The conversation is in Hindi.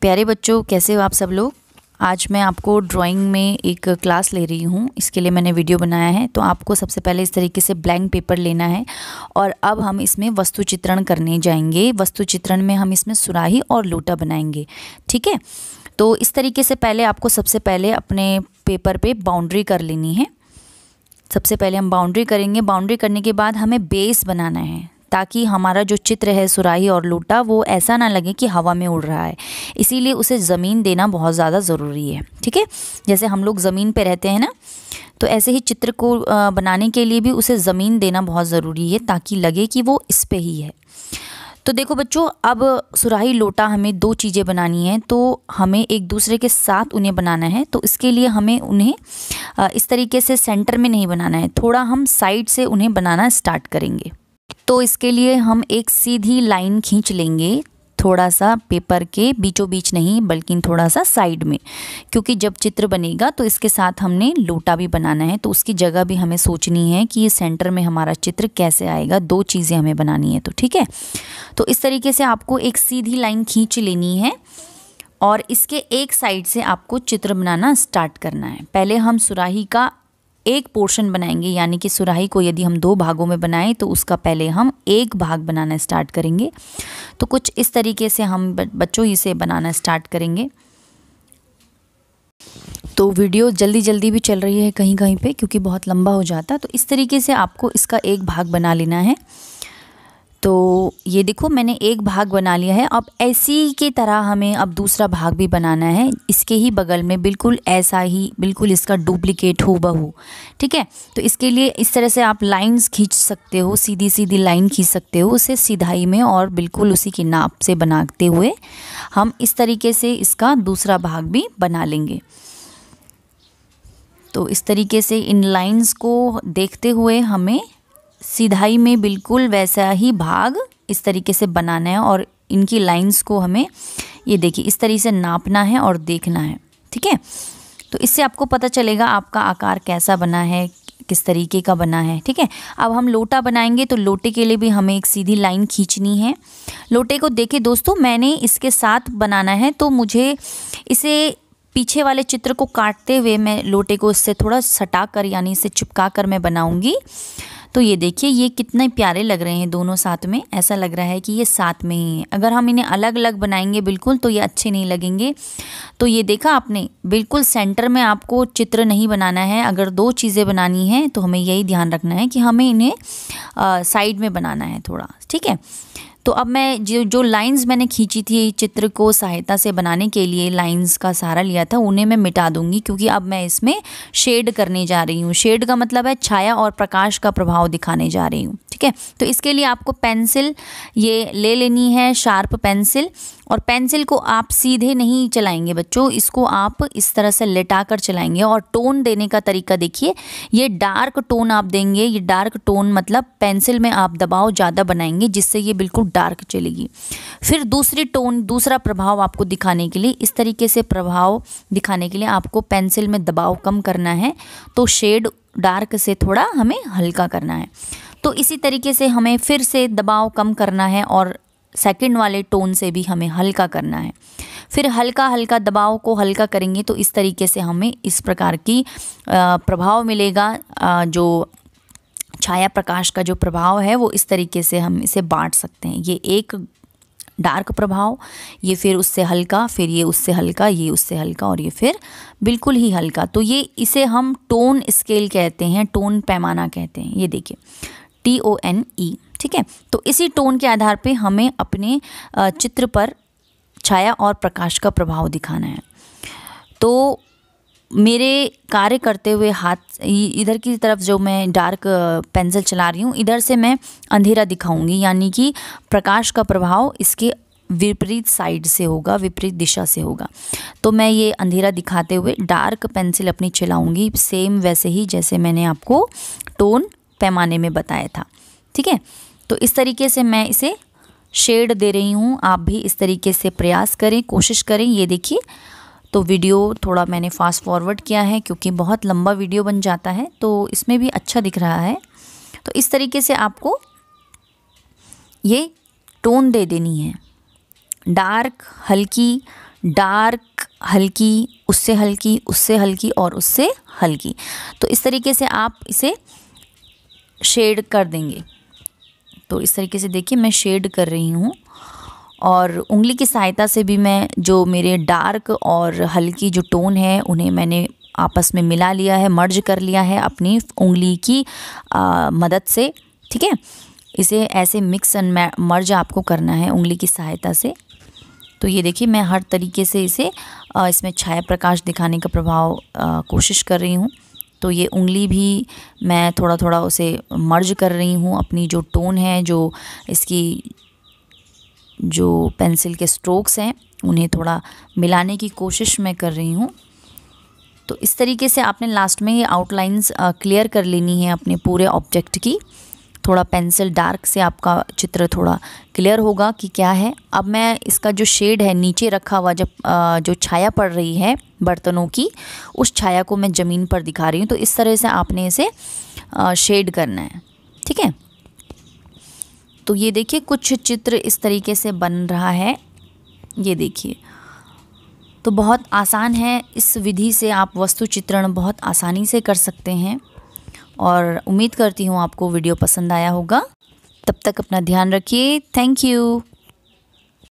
प्यारे बच्चों, कैसे हो आप सब लोग। आज मैं आपको ड्राइंग में एक क्लास ले रही हूँ, इसके लिए मैंने वीडियो बनाया है। तो आपको सबसे पहले इस तरीके से ब्लैंक पेपर लेना है और अब हम इसमें वस्तु चित्रण करने जाएंगे। वस्तु चित्रण में हम इसमें सुराही और लोटा बनाएंगे, ठीक है। तो इस तरीके से पहले आपको सबसे पहले अपने पेपर पे बाउंड्री कर लेनी है। सबसे पहले हम बाउंड्री करेंगे। बाउंड्री करने के बाद हमें बेस बनाना है ताकि हमारा जो चित्र है सुराही और लोटा वो ऐसा ना लगे कि हवा में उड़ रहा है, इसीलिए उसे ज़मीन देना बहुत ज़्यादा ज़रूरी है, ठीक है। जैसे हम लोग ज़मीन पे रहते हैं ना, तो ऐसे ही चित्र को बनाने के लिए भी उसे ज़मीन देना बहुत ज़रूरी है ताकि लगे कि वो इस पे ही है। तो देखो बच्चों, अब सुराही लोटा हमें दो चीज़ें बनानी है, तो हमें एक दूसरे के साथ उन्हें बनाना है। तो इसके लिए हमें उन्हें इस तरीके से सेंटर में नहीं बनाना है, थोड़ा हम साइड से उन्हें बनाना स्टार्ट करेंगे। तो इसके लिए हम एक सीधी लाइन खींच लेंगे, थोड़ा सा पेपर के बीचों बीच नहीं बल्कि थोड़ा सा साइड में, क्योंकि जब चित्र बनेगा तो इसके साथ हमने लोटा भी बनाना है, तो उसकी जगह भी हमें सोचनी है कि ये सेंटर में हमारा चित्र कैसे आएगा। दो चीज़ें हमें बनानी है, तो ठीक है। तो इस तरीके से आपको एक सीधी लाइन खींच लेनी है और इसके एक साइड से आपको चित्र बनाना स्टार्ट करना है। पहले हम सुराही का एक पोर्शन बनाएंगे, यानी कि सुराही को यदि हम दो भागों में बनाएं तो उसका पहले हम एक भाग बनाना स्टार्ट करेंगे। तो कुछ इस तरीके से हम बच्चों इसे बनाना स्टार्ट करेंगे। तो वीडियो जल्दी जल्दी भी चल रही है कहीं कहीं पे, क्योंकि बहुत लंबा हो जाता है। तो इस तरीके से आपको इसका एक भाग बना लेना है। तो ये देखो, मैंने एक भाग बना लिया है। अब ऐसी की तरह हमें अब दूसरा भाग भी बनाना है, इसके ही बगल में बिल्कुल ऐसा ही, बिल्कुल इसका डुप्लीकेट हूबहू, ठीक है। तो इसके लिए इस तरह से आप लाइंस खींच सकते हो, सीधी सीधी लाइन खींच सकते हो उसे सिधाई में, और बिल्कुल उसी की नाप से बनाते हुए हम इस तरीके से इसका दूसरा भाग भी बना लेंगे। तो इस तरीके से इन लाइंस को देखते हुए हमें सिधाई में बिल्कुल वैसा ही भाग इस तरीके से बनाना है, और इनकी लाइंस को हमें ये देखिए इस तरीके से नापना है और देखना है, ठीक है। तो इससे आपको पता चलेगा आपका आकार कैसा बना है, किस तरीके का बना है, ठीक है। अब हम लोटा बनाएंगे, तो लोटे के लिए भी हमें एक सीधी लाइन खींचनी है। लोटे को देखिए दोस्तों, मैंने इसके साथ बनाना है, तो मुझे इसे पीछे वाले चित्र को काटते हुए मैं लोटे को इससे थोड़ा सटा कर, यानी इसे चिपका कर मैं बनाऊंगी। तो ये देखिए, ये कितने प्यारे लग रहे हैं दोनों साथ में, ऐसा लग रहा है कि ये साथ में ही हैं। अगर हम इन्हें अलग अलग बनाएंगे बिल्कुल, तो ये अच्छे नहीं लगेंगे। तो ये देखा आपने, बिल्कुल सेंटर में आपको चित्र नहीं बनाना है। अगर दो चीज़ें बनानी है तो हमें यही ध्यान रखना है कि हमें इन्हें साइड में बनाना है थोड़ा, ठीक है। तो अब मैं जो लाइंस मैंने खींची थी चित्र को सहायता से बनाने के लिए, लाइंस का सहारा लिया था, उन्हें मैं मिटा दूंगी, क्योंकि अब मैं इसमें शेड करने जा रही हूँ। शेड का मतलब है छाया और प्रकाश का प्रभाव दिखाने जा रही हूँ, ठीक है। तो इसके लिए आपको पेंसिल ये ले लेनी है, शार्प पेंसिल। और पेंसिल को आप सीधे नहीं चलाएंगे बच्चों, इसको आप इस तरह से लेटा कर चलाएंगे। और टोन देने का तरीका देखिए, ये डार्क टोन आप देंगे। ये डार्क टोन मतलब पेंसिल में आप दबाव ज़्यादा बनाएंगे, जिससे ये बिल्कुल डार्क चलेगी। फिर दूसरी टोन, दूसरा प्रभाव आपको दिखाने के लिए, इस तरीके से प्रभाव दिखाने के लिए आपको पेंसिल में दबाव कम करना है, तो शेड डार्क से थोड़ा हमें हल्का करना है। तो इसी तरीके से हमें फिर से दबाव कम करना है और सेकंड वाले टोन से भी हमें हल्का करना है। फिर हल्का हल्का दबाव को हल्का करेंगे, तो इस तरीके से हमें इस प्रकार की प्रभाव मिलेगा। जो छाया प्रकाश का जो प्रभाव है वो इस तरीके से हम इसे बांट सकते हैं। ये एक डार्क प्रभाव, ये फिर उससे हल्का, फिर ये उससे हल्का, ये उससे हल्का, और ये फिर बिल्कुल ही हल्का। तो ये इसे हम टोन स्केल कहते हैं, टोन पैमाना कहते हैं। ये देखिए TONE, ठीक है। तो इसी टोन के आधार पे हमें अपने चित्र पर छाया और प्रकाश का प्रभाव दिखाना है। तो मेरे कार्य करते हुए हाथ इधर की तरफ जो मैं डार्क पेंसिल चला रही हूँ, इधर से मैं अंधेरा दिखाऊंगी, यानी कि प्रकाश का प्रभाव इसके विपरीत साइड से होगा, विपरीत दिशा से होगा। तो मैं ये अंधेरा दिखाते हुए डार्क पेंसिल अपनी चलाऊंगी, सेम वैसे ही जैसे मैंने आपको टोन पैमाने में बताया था, ठीक है। तो इस तरीके से मैं इसे शेड दे रही हूँ, आप भी इस तरीके से प्रयास करें, कोशिश करें। ये देखिए, तो वीडियो थोड़ा मैंने फास्ट फॉरवर्ड किया है, क्योंकि बहुत लंबा वीडियो बन जाता है, तो इसमें भी अच्छा दिख रहा है। तो इस तरीके से आपको ये टोन दे देनी है, डार्क, हल्की, डार्क, हल्की, उससे हल्की, उससे हल्की और उससे हल्की। तो इस तरीके से आप इसे शेड कर देंगे। तो इस तरीके से देखिए मैं शेड कर रही हूँ और उंगली की सहायता से भी मैं जो मेरे डार्क और हल्की जो टोन है उन्हें मैंने आपस में मिला लिया है, मर्ज कर लिया है अपनी उंगली की मदद से। ठीक है, इसे ऐसे मिक्स एंड मर्ज आपको करना है उंगली की सहायता से। तो ये देखिए मैं हर तरीके से इसे इसमें छाया प्रकाश दिखाने का प्रभाव कोशिश कर रही हूँ। तो ये उंगली भी मैं थोड़ा थोड़ा उसे मर्ज कर रही हूँ, अपनी जो टोन है, जो इसकी जो पेंसिल के स्ट्रोक्स हैं उन्हें थोड़ा मिलाने की कोशिश मैं कर रही हूँ। तो इस तरीके से आपने लास्ट में ये आउटलाइंस क्लियर कर लेनी है अपने पूरे ऑब्जेक्ट की। थोड़ा पेंसिल डार्क से आपका चित्र थोड़ा क्लियर होगा कि क्या है। अब मैं इसका जो शेड है नीचे रखा हुआ, जब जो छाया पड़ रही है बर्तनों की, उस छाया को मैं ज़मीन पर दिखा रही हूँ। तो इस तरह से आपने इसे शेड करना है। ठीक है, तो ये देखिए कुछ चित्र इस तरीके से बन रहा है, ये देखिए। तो बहुत आसान है, इस विधि से आप वस्तु चित्रण बहुत आसानी से कर सकते हैं और उम्मीद करती हूँ आपको वीडियो पसंद आया होगा। तब तक अपना ध्यान रखिए। Thank you.